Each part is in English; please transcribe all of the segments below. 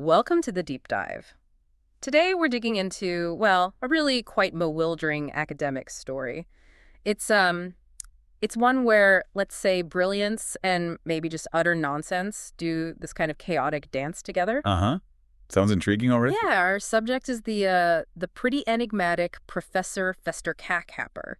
Welcome to the deep dive. Today we're digging into, well, a really quite bewildering academic story. It's one where, let's say, brilliance and maybe just utter nonsense do this kind of chaotic dance together. Uh-huh. Sounds intriguing already. Yeah, our subject is the pretty enigmatic Professor Fester Kackhapper,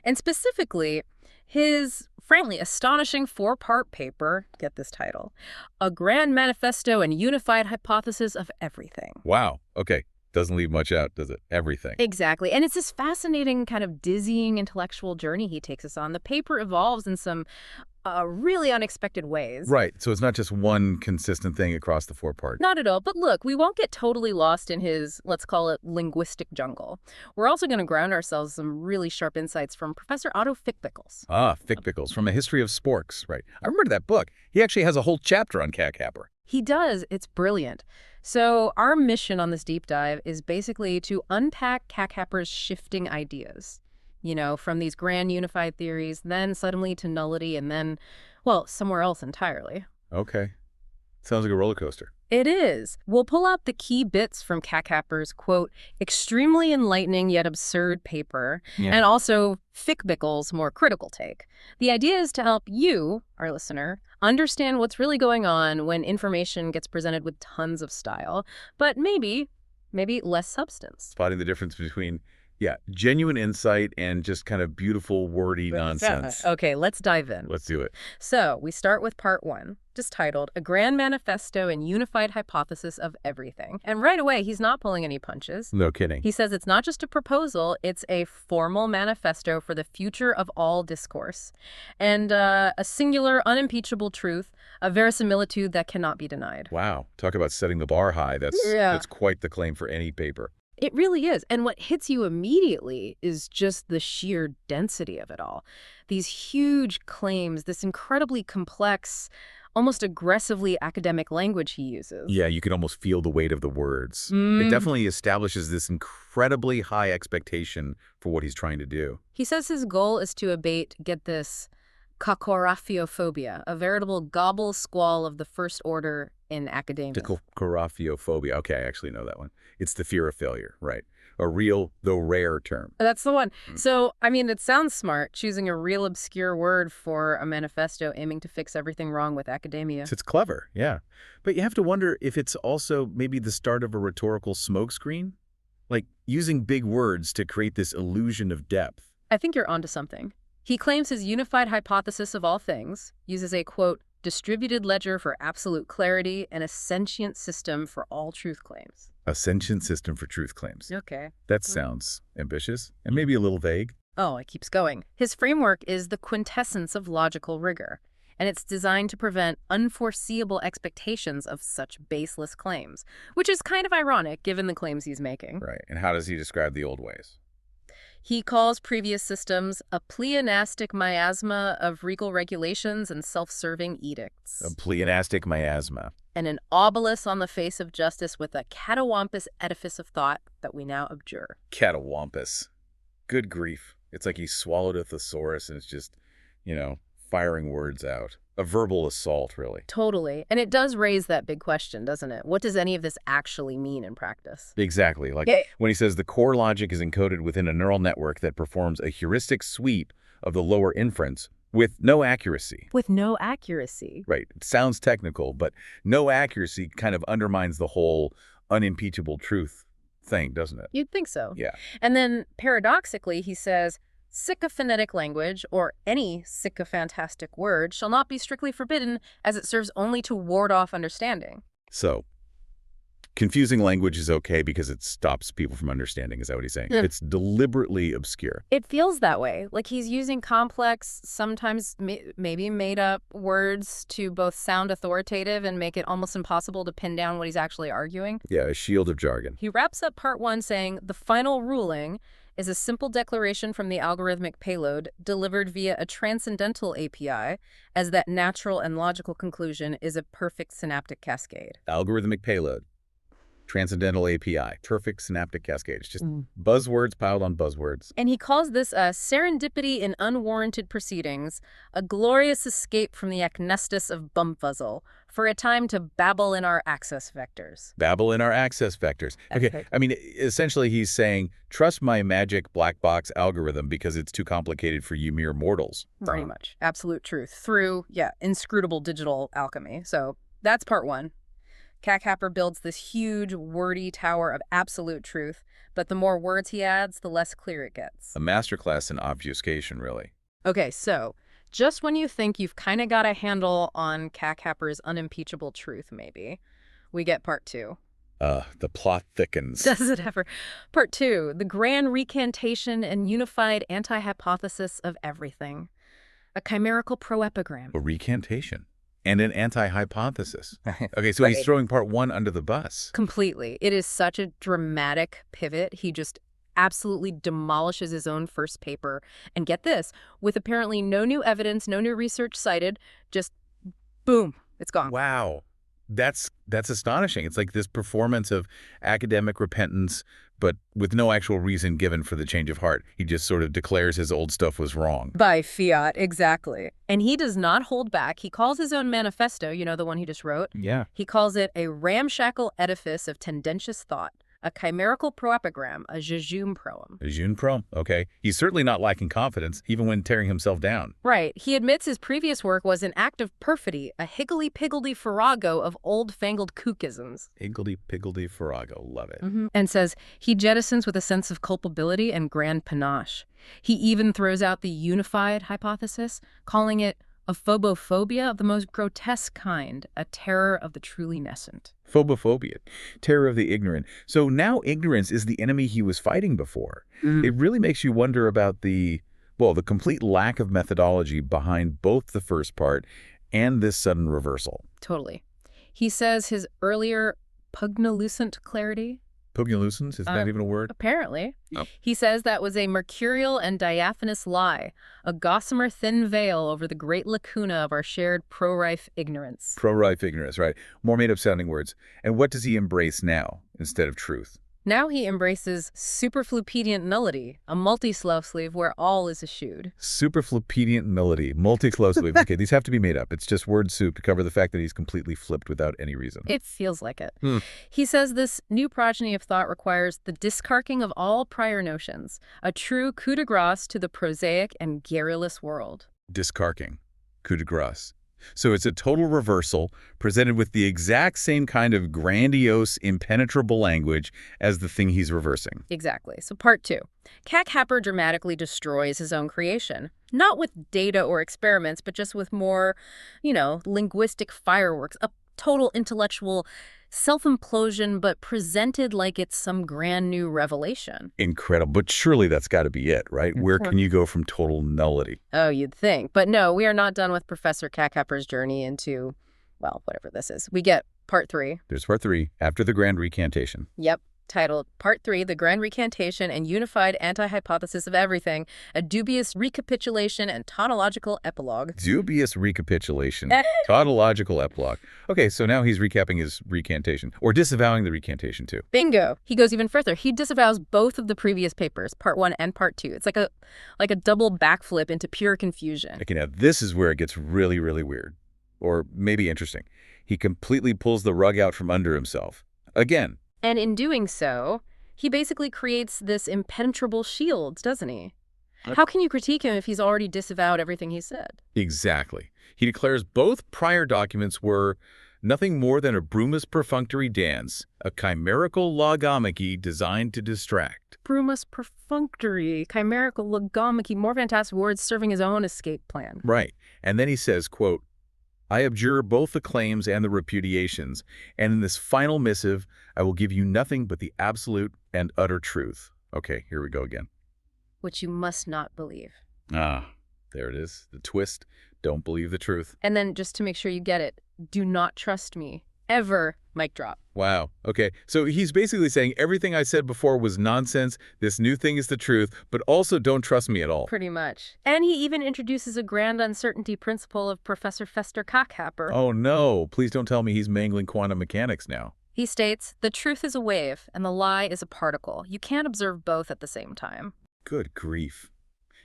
and specifically his frankly astonishing four-part paper. Get this title: "A Grand Manifesto and Unified Hypothesis of Everything." Wow. Okay. Doesn't leave much out, does it? Everything. Exactly, and it's this fascinating kind of dizzying intellectual journey he takes us on. The paper evolves in some really unexpected ways. Right. So it's not just one consistent thing across the four parts. Not at all. But look, we won't get totally lost in his, let's call it, linguistic jungle. We're also going to ground ourselves in some really sharp insights from Professor Otto Fickbickles. Ah, Fickbickles, from A History of Sporks. Right. I remember that book. He actually has a whole chapter on Kackhapper. He does. It's brilliant. So our mission on this deep dive is basically to unpack Kackhapper's shifting ideas. You know, from these grand unified theories, then suddenly to nullity, and then, well, somewhere else entirely. Okay. Sounds like a roller coaster. It is. We'll pull out the key bits from Kackhapper's, quote, extremely enlightening yet absurd paper, and also Fickbickles' more critical take. The idea is to help you, our listener, understand what's really going on when information gets presented with tons of style, but maybe less substance. Spotting the difference between, genuine insight and just kind of beautiful, wordy nonsense. Okay, let's dive in. Let's do it. So we start with part one, just titled A Grand Manifesto and Unified Hypothesis of Everything. And right away, he's not pulling any punches. No kidding. He says it's not just a proposal, it's a formal manifesto for the future of all discourse. And a singular, unimpeachable truth, a verisimilitude that cannot be denied. Wow. Talk about setting the bar high. That's quite the claim for any paper. It really is. And what hits you immediately is just the sheer density of it all. These huge claims, this incredibly complex, almost aggressively academic language he uses. Yeah, you can almost feel the weight of the words. It definitely establishes this incredibly high expectation for what he's trying to do. He says his goal is to abate, get this, cacoraphiophobia, a veritable gobble squall of the first order in academia. Cacoraphiophobia. Okay, I actually know that one. It's the fear of failure, right? A real, though rare term. That's the one. So, I mean, it sounds smart, choosing a real obscure word for a manifesto aiming to fix everything wrong with academia. It's clever, yeah. But you have to wonder if it's also maybe the start of a rhetorical smokescreen? Like using big words to create this illusion of depth. I think you're onto something. He claims his unified hypothesis of all things uses a, quote, distributed ledger for absolute clarity and a sentient system for all truth claims. A sentient system for truth claims. Okay. That sounds ambitious and maybe a little vague. Oh, it keeps going. His framework is the quintessence of logical rigor, and it's designed to prevent unforeseeable expectations of such baseless claims, which is kind of ironic given the claims he's making. Right. And how does he describe the old ways? He calls previous systems a pleonastic miasma of regal regulations and self-serving edicts. A pleonastic miasma. And an obelisk on the face of justice with a catawampus edifice of thought that we now abjure. Catawampus. Good grief. It's like he swallowed a thesaurus and it's just, firing words out. A verbal assault, really. Totally. And it does raise that big question, doesn't it? What does any of this actually mean in practice? Exactly. Like when he says the core logic is encoded within a neural network that performs a heuristic sweep of the lower inference with no accuracy. With no accuracy. Right. It sounds technical, but no accuracy kind of undermines the whole unimpeachable truth thing, doesn't it? You'd think so. Yeah. And then paradoxically, he says, sycophonetic language, or any sycophantastic word, shall not be strictly forbidden, as it serves only to ward off understanding. So, confusing language is okay because it stops people from understanding, is that what he's saying? It's deliberately obscure. It feels that way, like he's using complex, sometimes maybe made-up words to both sound authoritative and make it almost impossible to pin down what he's actually arguing. Yeah, a shield of jargon. He wraps up part one saying, the final ruling is a simple declaration from the algorithmic payload delivered via a transcendental API, as that natural and logical conclusion is a perfect synaptic cascade. Algorithmic payload. Transcendental API, perfect synaptic cascade. It's just buzzwords piled on buzzwords. And he calls this a serendipity in unwarranted proceedings, a glorious escape from the acnestus of bumfuzzle, for a time to babble in our access vectors. Babble in our access vectors. Okay, Right. I mean, essentially he's saying, trust my magic black box algorithm because it's too complicated for you mere mortals. Pretty much. Absolute truth. Through, inscrutable digital alchemy. So that's part one. CAC builds this huge, wordy tower of absolute truth, but the more words he adds, the less clear it gets. A masterclass in obfuscation, really. Okay, so just when you think you've kind of got a handle on CAC's unimpeachable truth, maybe, we get part two. The plot thickens. Does it ever? Part two, the grand recantation and unified anti-hypothesis of everything. A chimerical proepigram. A recantation. And an anti-hypothesis. Okay, so Right. he's throwing part one under the bus. Completely. It is such a dramatic pivot. He just absolutely demolishes his own first paper. And get this, with apparently no new evidence, no new research cited, just boom, it's gone. Wow. That's astonishing. It's like this performance of academic repentance, but with no actual reason given for the change of heart. He just sort of declares his old stuff was wrong. By fiat, exactly. And he does not hold back. He calls his own manifesto, the one he just wrote. Yeah. He calls it a ramshackle edifice of tendentious thought, a chimerical proepigram, a jejune proem. A jeune proem. Okay. He's certainly not lacking confidence, even when tearing himself down. Right. He admits his previous work was an act of perfidy, a higgledy-piggledy farrago of old-fangled kookisms. Higgledy-piggledy farrago. Love it. And says he jettisons with a sense of culpability and grand panache. He even throws out the unified hypothesis, calling it a phobophobia of the most grotesque kind, a terror of the truly nescient. Phobophobia, terror of the ignorant. So now ignorance is the enemy he was fighting before. It really makes you wonder about the complete lack of methodology behind both the first part and this sudden reversal. Totally. He says his earlier pugnalucent clarity, Pugnacence, is that even a word? apparently, Oh. he says that was a mercurial and diaphanous lie, a gossamer thin veil over the great lacuna of our shared pro-rife ignorance. Pro-rife ignorance, right. More made-up sounding words. And what does he embrace now instead of truth? Now he embraces superflupedient nullity, a multi-sleeve where all is eschewed. Superflupedient melody, multi-closely. Okay, these have to be made up. It's just word soup to cover the fact that he's completely flipped without any reason. It feels like it. He says this new progeny of thought requires the discarking of all prior notions, a true coup de grace to the prosaic and garrulous world. Discarking. Coup de grace. So it's a total reversal, presented with the exact same kind of grandiose, impenetrable language as the thing he's reversing. Exactly. So part two. CAC dramatically destroys his own creation. Not with data or experiments, but just with more, linguistic fireworks, a total intellectual self-implosion, but presented like it's some grand new revelation. Incredible. But surely that's got to be it, right? Where can you go from total nullity? Oh, you'd think. But no, we are not done with Professor CAC's journey into, whatever this is. We get part three. There's part three, after the grand recantation. Yep. Titled Part 3, The Grand Recantation and Unified Anti-Hypothesis of Everything, a Dubious Recapitulation and Tautological Epilogue. Dubious recapitulation. Tautological epilogue. Okay, so now he's recapping his recantation, or disavowing the recantation too. Bingo. He goes even further. He disavows both of the previous papers, Part 1 and Part 2. It's like a double backflip into pure confusion. Okay, now this is where it gets really, really weird. Or maybe interesting. He completely pulls the rug out from under himself. Again. And in doing so, he basically creates this impenetrable shield, doesn't he? How can you critique him if he's already disavowed everything he said? Exactly. He declares both prior documents were nothing more than a Brumus perfunctory dance, a chimerical logomachy designed to distract. Brumus perfunctory, chimerical logomachy, more fantastic words serving his own escape plan. Right. And then he says, quote, I abjure both the claims and the repudiations, and in this final missive, I will give you nothing but the absolute and utter truth. Okay, here we go again. Which you must not believe. Ah, there it is. The twist. Don't believe the truth. And then just to make sure you get it, do not trust me. Ever. Mic drop. Wow. Okay. So he's basically saying everything I said before was nonsense. This new thing is the truth, but also don't trust me at all. Pretty much. And he even introduces a grand uncertainty principle of Professor Fester Cockhaper. Oh no. Please don't tell me he's mangling quantum mechanics now. He states, the truth is a wave and the lie is a particle. You can't observe both at the same time. Good grief.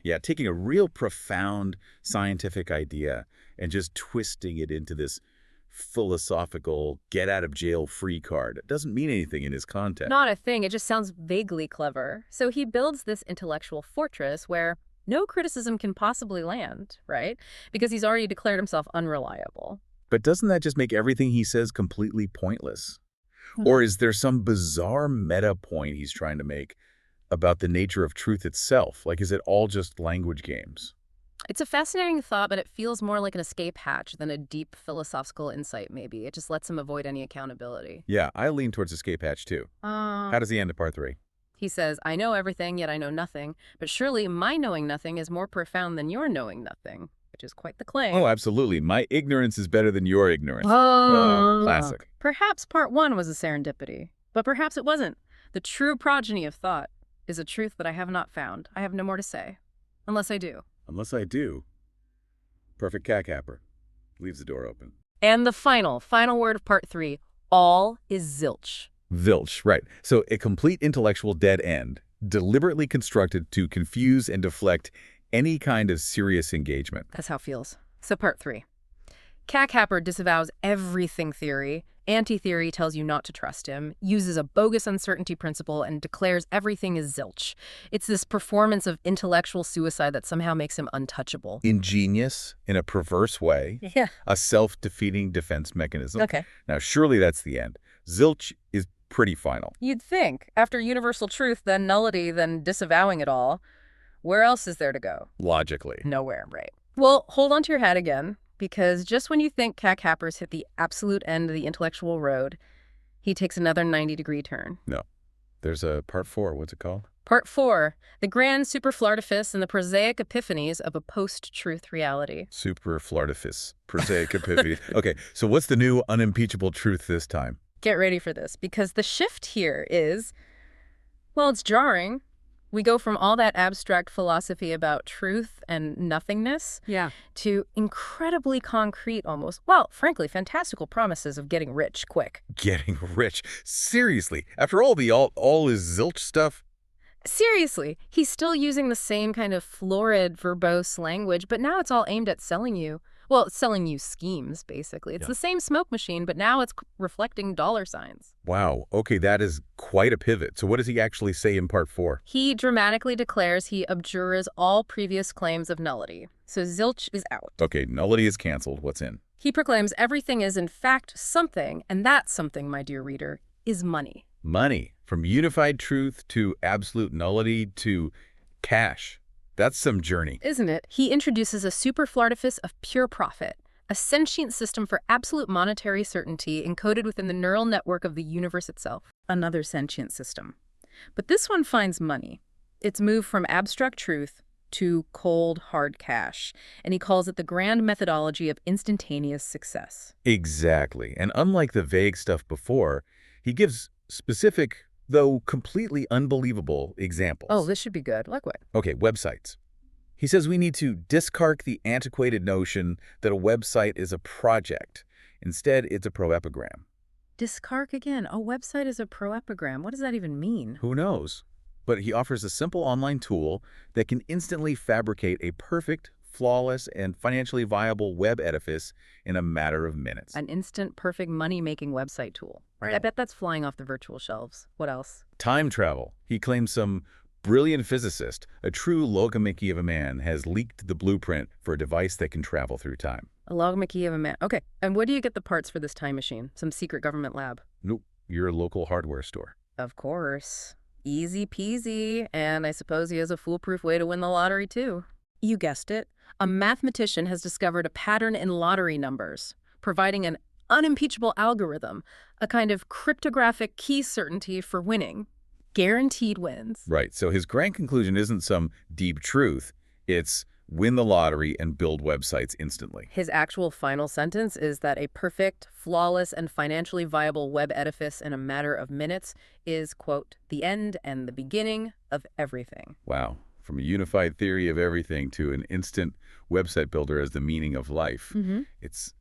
Yeah, taking a real profound scientific idea and just twisting it into this philosophical get-out-of-jail-free card. It doesn't mean anything in his context. Not a thing. It just sounds vaguely clever. So he builds this intellectual fortress where no criticism can possibly land, right? Because he's already declared himself unreliable. But doesn't that just make everything he says completely pointless? Or is there some bizarre meta point he's trying to make about the nature of truth itself? Like, is it all just language games? It's a fascinating thought, but it feels more like an escape hatch than a deep philosophical insight, maybe. It just lets him avoid any accountability. Yeah, I lean towards escape hatch, too. How does he end at part 3? He says, I know everything, yet I know nothing. But surely my knowing nothing is more profound than your knowing nothing, which is quite the claim. Oh, absolutely. My ignorance is better than your ignorance. Classic. Perhaps part 1 was a serendipity, but perhaps it wasn't. The true progeny of thought is a truth that I have not found. I have no more to say. Unless I do. Unless I do. Perfect cackapper. Leaves the door open. And the final word of part 3, all is zilch. Zilch, right. So a complete intellectual dead end, deliberately constructed to confuse and deflect any kind of serious engagement. That's how it feels. So part 3. Cackapper disavows everything theory. Anti-theory tells you not to trust him, uses a bogus uncertainty principle, and declares everything is zilch. It's this performance of intellectual suicide that somehow makes him untouchable. Ingenious in a perverse way. Yeah. A self-defeating defense mechanism. Okay. Now, surely that's the end. Zilch is pretty final. You'd think. After universal truth, then nullity, then disavowing it all. Where else is there to go? Logically. Nowhere, right. Well, hold on to your hat again. Because just when you think Cackapper's hit the absolute end of the intellectual road, he takes another 90-degree turn. No. There's a part 4. What's it called? Part 4, the grand superflartifice and the prosaic epiphanies of a post-truth reality. Superflartifice. Prosaic epiphanies. Okay, so what's the new unimpeachable truth this time? Get ready for this, because the shift here is, well, it's jarring. We go from all that abstract philosophy about truth and nothingness to incredibly concrete, almost, well, frankly, fantastical promises of getting rich quick. Getting rich? Seriously? After all the all is zilch stuff? Seriously, he's still using the same kind of florid, verbose language, but now it's all aimed at selling you. Well, it's selling you schemes, basically. It's the same smoke machine, but now it's reflecting dollar signs. Wow. Okay, that is quite a pivot. So what does he actually say in part 4? He dramatically declares he abjures all previous claims of nullity. So zilch is out. Okay, nullity is canceled. What's in? He proclaims everything is in fact something, and that something, my dear reader, is money. Money. From unified truth to absolute nullity to cash. That's some journey. Isn't it? He introduces a superflartifice of pure profit, a sentient system for absolute monetary certainty encoded within the neural network of the universe itself. Another sentient system. But this one finds money. It's moved from abstract truth to cold, hard cash, and he calls it the grand methodology of instantaneous success. Exactly. And unlike the vague stuff before, he gives specific, though completely unbelievable, examples. Oh, this should be good. Like what? Okay, websites. He says we need to discard the antiquated notion that a website is a project. Instead, it's a proepigram. Discard again. A website is a proepigram. What does that even mean? Who knows? But he offers a simple online tool that can instantly fabricate a perfect, flawless, and financially viable web edifice in a matter of minutes. An instant, perfect money-making website tool. Right. I bet that's flying off the virtual shelves. What else? Time travel. He claims some brilliant physicist, a true logomachi of a man, has leaked the blueprint for a device that can travel through time. A logomachi of a man. Okay. And where do you get the parts for this time machine? Some secret government lab? Nope. Your local hardware store. Of course. Easy peasy. And I suppose he has a foolproof way to win the lottery, too. You guessed it. A mathematician has discovered a pattern in lottery numbers, providing an unimpeachable algorithm, a kind of cryptographic key certainty for winning. Guaranteed wins. Right. So his grand conclusion isn't some deep truth. It's win the lottery and build websites instantly. His actual final sentence is that a perfect, flawless, and financially viable web edifice in a matter of minutes is, quote, the end and the beginning of everything. Wow. From a unified theory of everything to an instant website builder as the meaning of life. It's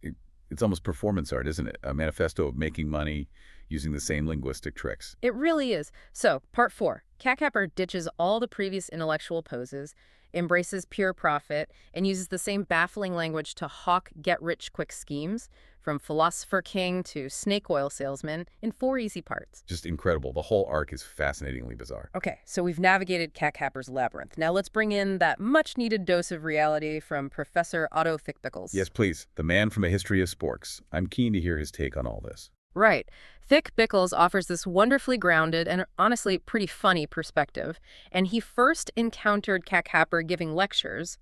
almost performance art, isn't it? A manifesto of making money using the same linguistic tricks. It really is. So, part 4. Catcapper ditches all the previous intellectual poses, embraces pure profit, and uses the same baffling language to hawk get-rich-quick schemes, from philosopher king to snake oil salesman, in 4 easy parts. Just incredible. The whole arc is fascinatingly bizarre. Okay, so we've navigated Catcapper's labyrinth. Now let's bring in that much-needed dose of reality from Professor Otto Fickbickles. Yes, please. The man from A History of Sporks. I'm keen to hear his take on all this. Right. Fickbickles offers this wonderfully grounded and honestly pretty funny perspective. And he first encountered Catcapper giving lectures,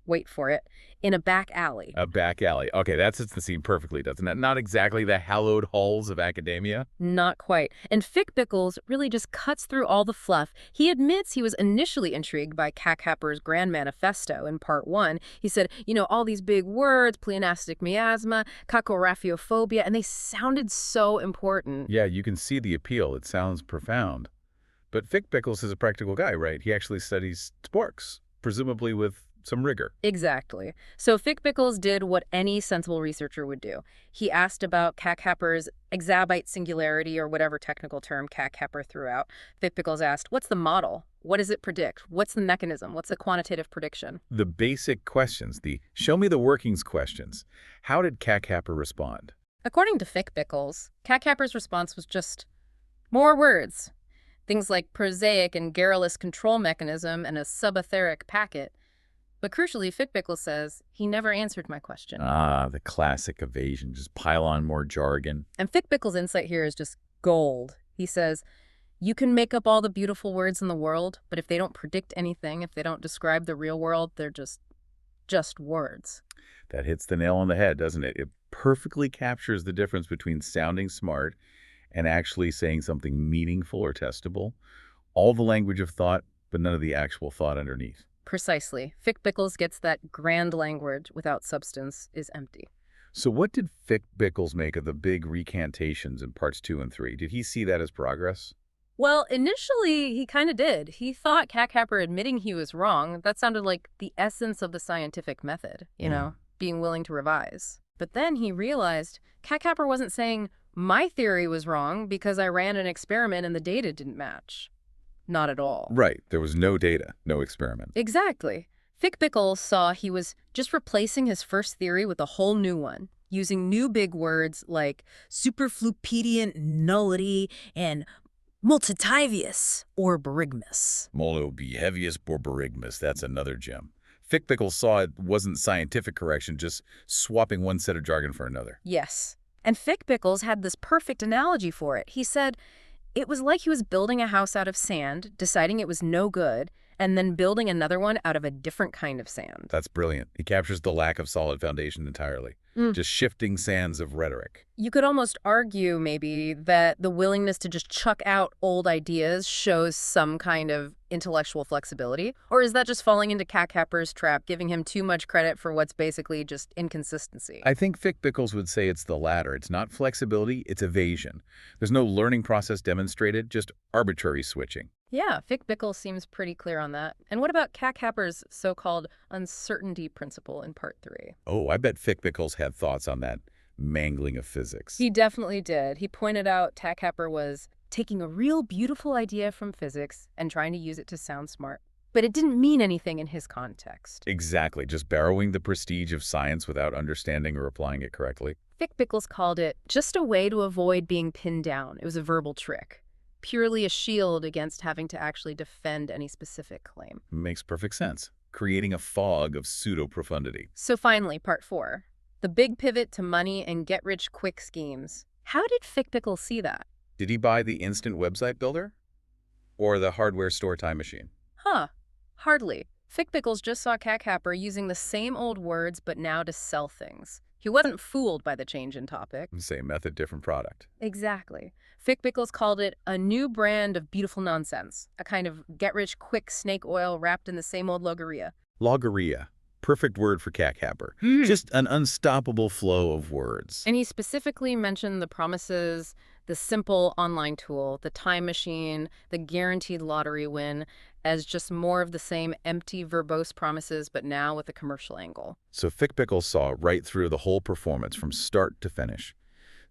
wait for it, in a back alley. A back alley. Okay, that sets the scene perfectly, doesn't it? Not exactly the hallowed halls of academia. Not quite. And Fickbickles really just cuts through all the fluff. He admits he was initially intrigued by Catcapper's grand manifesto in part 1. He said, all these big words, pleonastic miasma, kakoraphophobia, and they sounded so important. Yeah, you can see the appeal. It sounds profound. But Fickbickles is a practical guy, right? He actually studies sporks, presumably with some rigor. Exactly. So Fickbickles did what any sensible researcher would do. He asked about Catcapper's exabyte singularity, or whatever technical term Catcapper threw out. Fickbickles asked, what's the model? What does it predict? What's the mechanism? What's the quantitative prediction? The basic questions, the show me the workings questions. How did Catcapper respond? According to Fickbickles, Catcapper's response was just more words. Things like prosaic and garrulous control mechanism and a subetheric packet. But crucially, Fickbickles says, he never answered my question. Ah, the classic evasion. Just pile on more jargon. And Fickbickles' insight here is just gold. He says, you can make up all the beautiful words in the world, but if they don't predict anything, if they don't describe the real world, they're just words. That hits the nail on the head, doesn't it? It perfectly captures the difference between sounding smart and actually saying something meaningful or testable. All the language of thought, but none of the actual thought underneath. Precisely. Fickbickles gets that grand language without substance is empty. So what did Fickbickles make of the big recantations in parts 2 and 3? Did he see that as progress? Well, initially, he kind of did. He thought Catcapper admitting he was wrong, that sounded like the essence of the scientific method, being willing to revise. But then he realized Catcapper wasn't saying, my theory was wrong because I ran an experiment and the data didn't match. Not at all. Right. There was no data, no experiment. Exactly. Fickbickles saw he was just replacing his first theory with a whole new one, using new big words like superflupedient nullity and multitivius or borygmus. Multibehavius borborygmus, that's another gem. Fickbickles saw it wasn't scientific correction, just swapping one set of jargon for another. Yes. And Fickbickles had this perfect analogy for it. He said, it was like he was building a house out of sand, deciding it was no good, and then building another one out of a different kind of sand. That's brilliant. He captures the lack of solid foundation entirely. Just shifting sands of rhetoric. You could almost argue, maybe, that the willingness to just chuck out old ideas shows some kind of intellectual flexibility? Or is that just falling into Catcapper's trap, giving him too much credit for what's basically just inconsistency? I think Fickbickles would say it's the latter. It's not flexibility, it's evasion. There's no learning process demonstrated, just arbitrary switching. Yeah, Fickbickles seems pretty clear on that. And what about Catcapper's so-called uncertainty principle in part 3? Oh, I bet Fickbickles had thoughts on that mangling of physics. He definitely did. He pointed out Catcapper was taking a real beautiful idea from physics and trying to use it to sound smart. But it didn't mean anything in his context. Exactly, just borrowing the prestige of science without understanding or applying it correctly. Fickbickles called it just a way to avoid being pinned down. It was a verbal trick. Purely a shield against having to actually defend any specific claim. Makes perfect sense. Creating a fog of pseudo-profundity. So finally, part 4. The big pivot to money and get-rich-quick schemes. How did Fickbickles see that? Did he buy the instant website builder? Or the hardware store time machine? Hardly. Fickbickles just saw Catcapper using the same old words, but now to sell things. He wasn't fooled by the change in topic. Same method, different product. Exactly. Fickbickles called it a new brand of beautiful nonsense, a kind of get-rich-quick snake oil wrapped in the same old logorrhea. Logorrhea. Perfect word for Catcapper. Just an unstoppable flow of words. And he specifically mentioned the promises, the simple online tool, the time machine, the guaranteed lottery win, as just more of the same empty, verbose promises, but now with a commercial angle. So Fickbickles saw right through the whole performance from start to finish.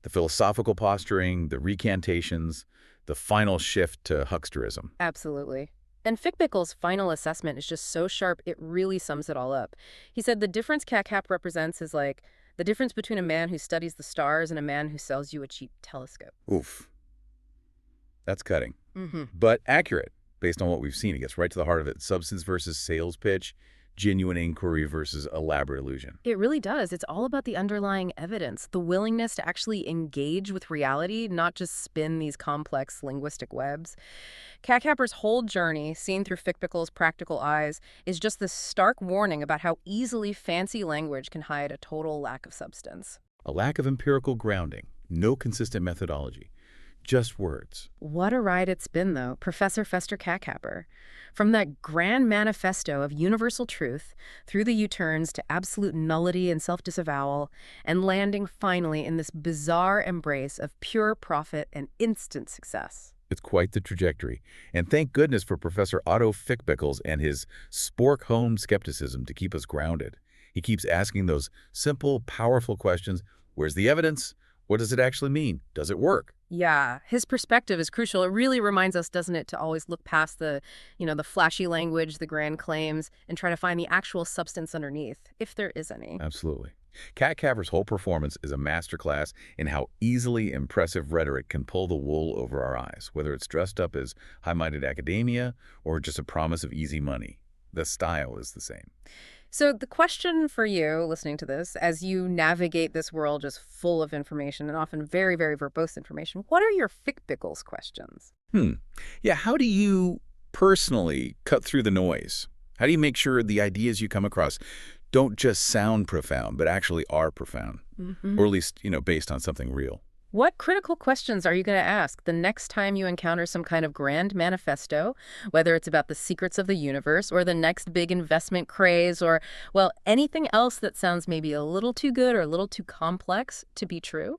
The philosophical posturing, the recantations, the final shift to hucksterism. Absolutely. And Fickbickle's final assessment is just so sharp, it really sums it all up. He said the difference CACAP represents is like the difference between a man who studies the stars and a man who sells you a cheap telescope. Oof. That's cutting. Mm-hmm. But accurate, based on what we've seen. It gets right to the heart of it. Substance versus sales pitch, genuine inquiry versus elaborate illusion. It really does. It's all about the underlying evidence, the willingness to actually engage with reality, not just spin these complex linguistic webs. CACHAPPER's whole journey, seen through Fickbickle's practical eyes, is just this stark warning about how easily fancy language can hide a total lack of substance. A lack of empirical grounding, no consistent methodology, just words. What a ride it's been, though, Professor Fester CACHAPPER. From that grand manifesto of universal truth, through the U-turns to absolute nullity and self-disavowal, and landing finally in this bizarre embrace of pure profit and instant success. It's quite the trajectory. And thank goodness for Professor Otto Fickbickles and his spork-home skepticism to keep us grounded. He keeps asking those simple, powerful questions. Where's the evidence? What does it actually mean? Does it work? Yeah, his perspective is crucial. It really reminds us, doesn't it, to always look past the flashy language, the grand claims, and try to find the actual substance underneath, if there is any. Absolutely. Kat Caver's whole performance is a masterclass in how easily impressive rhetoric can pull the wool over our eyes, whether it's dressed up as high-minded academia or just a promise of easy money. The style is the same. So the question for you, listening to this, as you navigate this world just full of information and often very, very verbose information, what are your Fickbickles questions? Yeah, how do you personally cut through the noise? How do you make sure the ideas you come across don't just sound profound, but actually are profound? Or at least, based on something real? What critical questions are you going to ask the next time you encounter some kind of grand manifesto, whether it's about the secrets of the universe or the next big investment craze or, well, anything else that sounds maybe a little too good or a little too complex to be true?